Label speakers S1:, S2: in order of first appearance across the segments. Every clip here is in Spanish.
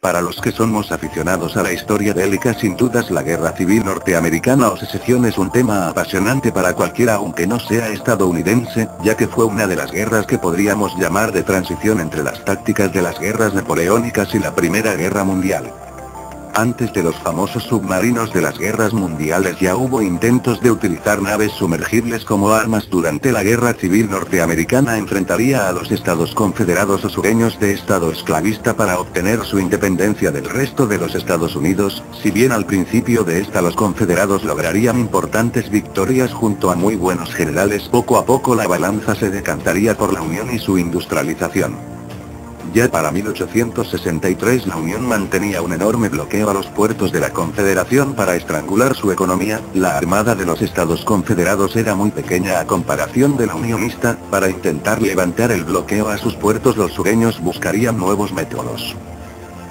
S1: Para los que somos aficionados a la historia bélica, sin dudas la Guerra Civil Norteamericana o Secesión es un tema apasionante para cualquiera aunque no sea estadounidense, ya que fue una de las guerras que podríamos llamar de transición entre las tácticas de las guerras napoleónicas y la Primera Guerra Mundial. Antes de los famosos submarinos de las guerras mundiales ya hubo intentos de utilizar naves sumergibles como armas. Durante la Guerra Civil Norteamericana enfrentaría a los estados confederados o sureños de estado esclavista para obtener su independencia del resto de los Estados Unidos. Si bien al principio de esta los confederados lograrían importantes victorias junto a muy buenos generales, poco a poco la balanza se decantaría por la Unión y su industrialización. Ya para 1863 la Unión mantenía un enorme bloqueo a los puertos de la Confederación para estrangular su economía. La armada de los Estados Confederados era muy pequeña a comparación de la unionista. Para intentar levantar el bloqueo a sus puertos los sureños buscarían nuevos métodos.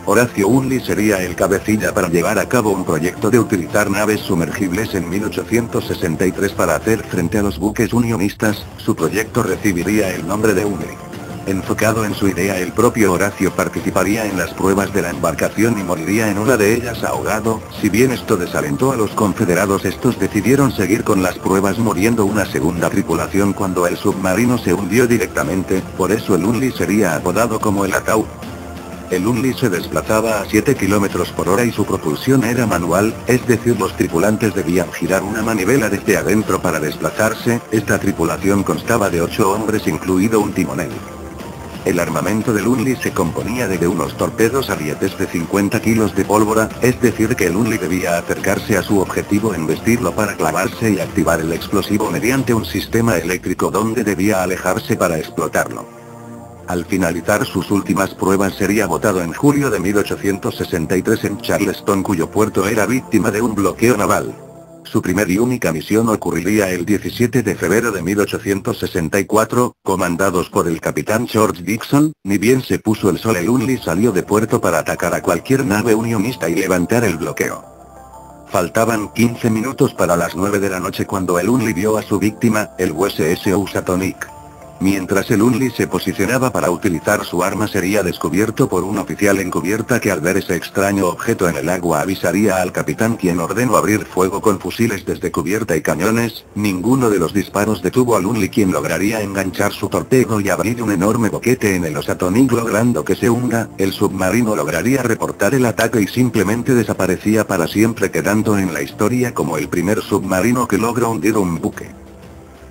S1: Horacio Unley sería el cabecilla para llevar a cabo un proyecto de utilizar naves sumergibles en 1863 para hacer frente a los buques unionistas. Su proyecto recibiría el nombre de Unley. Enfocado en su idea, el propio Horacio participaría en las pruebas de la embarcación y moriría en una de ellas ahogado. Si bien esto desalentó a los confederados, estos decidieron seguir con las pruebas, muriendo una segunda tripulación cuando el submarino se hundió directamente. Por eso el Unley sería apodado como el ataúd. El Unley se desplazaba a 7 km por hora y su propulsión era manual, es decir, los tripulantes debían girar una manivela desde adentro para desplazarse. Esta tripulación constaba de 8 hombres incluido un timonel. El armamento del Unley se componía de unos torpedos arietes de 50 kilos de pólvora, es decir que el Unley debía acercarse a su objetivo, embestirlo para clavarse y activar el explosivo mediante un sistema eléctrico donde debía alejarse para explotarlo. Al finalizar sus últimas pruebas sería botado en julio de 1863 en Charleston, cuyo puerto era víctima de un bloqueo naval. Su primer y única misión ocurriría el 17 de febrero de 1864, comandados por el capitán George Dixon. Ni bien se puso el sol, el Unley salió de puerto para atacar a cualquier nave unionista y levantar el bloqueo. Faltaban 15 minutos para las 9 de la noche cuando el Unley vio a su víctima, el USS Housatonic. Mientras el Unley se posicionaba para utilizar su arma, sería descubierto por un oficial en cubierta que al ver ese extraño objeto en el agua avisaría al capitán, quien ordenó abrir fuego con fusiles desde cubierta y cañones. Ninguno de los disparos detuvo al Unley, quien lograría enganchar su torpedo y abrir un enorme boquete en el Housatonic, logrando que se hunda. El submarino lograría reportar el ataque y simplemente desaparecía para siempre, quedando en la historia como el primer submarino que logró hundir un buque.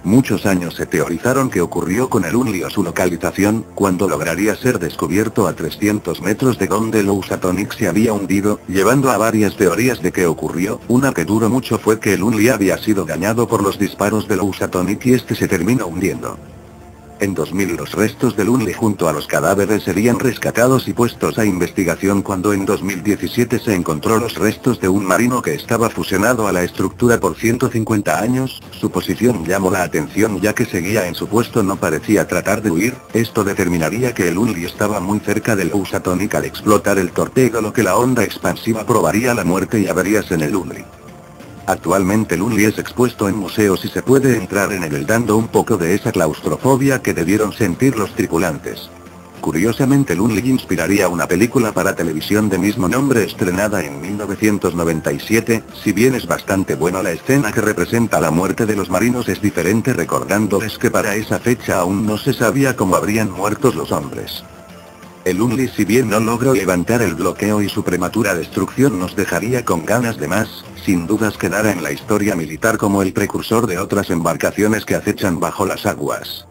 S1: Muchos años se teorizaron que ocurrió con el Unley o su localización, cuando lograría ser descubierto a 300 metros de donde el Housatonic se había hundido, llevando a varias teorías de qué ocurrió. Una que duró mucho fue que el Unley había sido dañado por los disparos del Housatonic y este se terminó hundiendo. En 2000 los restos del Unley junto a los cadáveres serían rescatados y puestos a investigación, cuando en 2017 se encontró los restos de un marino que estaba fusionado a la estructura por 150 años. Su posición llamó la atención ya que seguía en su puesto, no parecía tratar de huir. Esto determinaría que el Unley estaba muy cerca del Housatonic al explotar el torpedo, lo que la onda expansiva probaría la muerte y averías en el Unley. Actualmente el Unley es expuesto en museos y se puede entrar en él, dando un poco de esa claustrofobia que debieron sentir los tripulantes. Curiosamente el Unley inspiraría una película para televisión de mismo nombre estrenada en 1997, si bien es bastante buena la escena que representa la muerte de los marinos, es diferente, recordándoles que para esa fecha aún no se sabía cómo habrían muerto los hombres. El Unley, si bien no logró levantar el bloqueo y su prematura destrucción nos dejaría con ganas de más, sin dudas quedará en la historia militar como el precursor de otras embarcaciones que acechan bajo las aguas.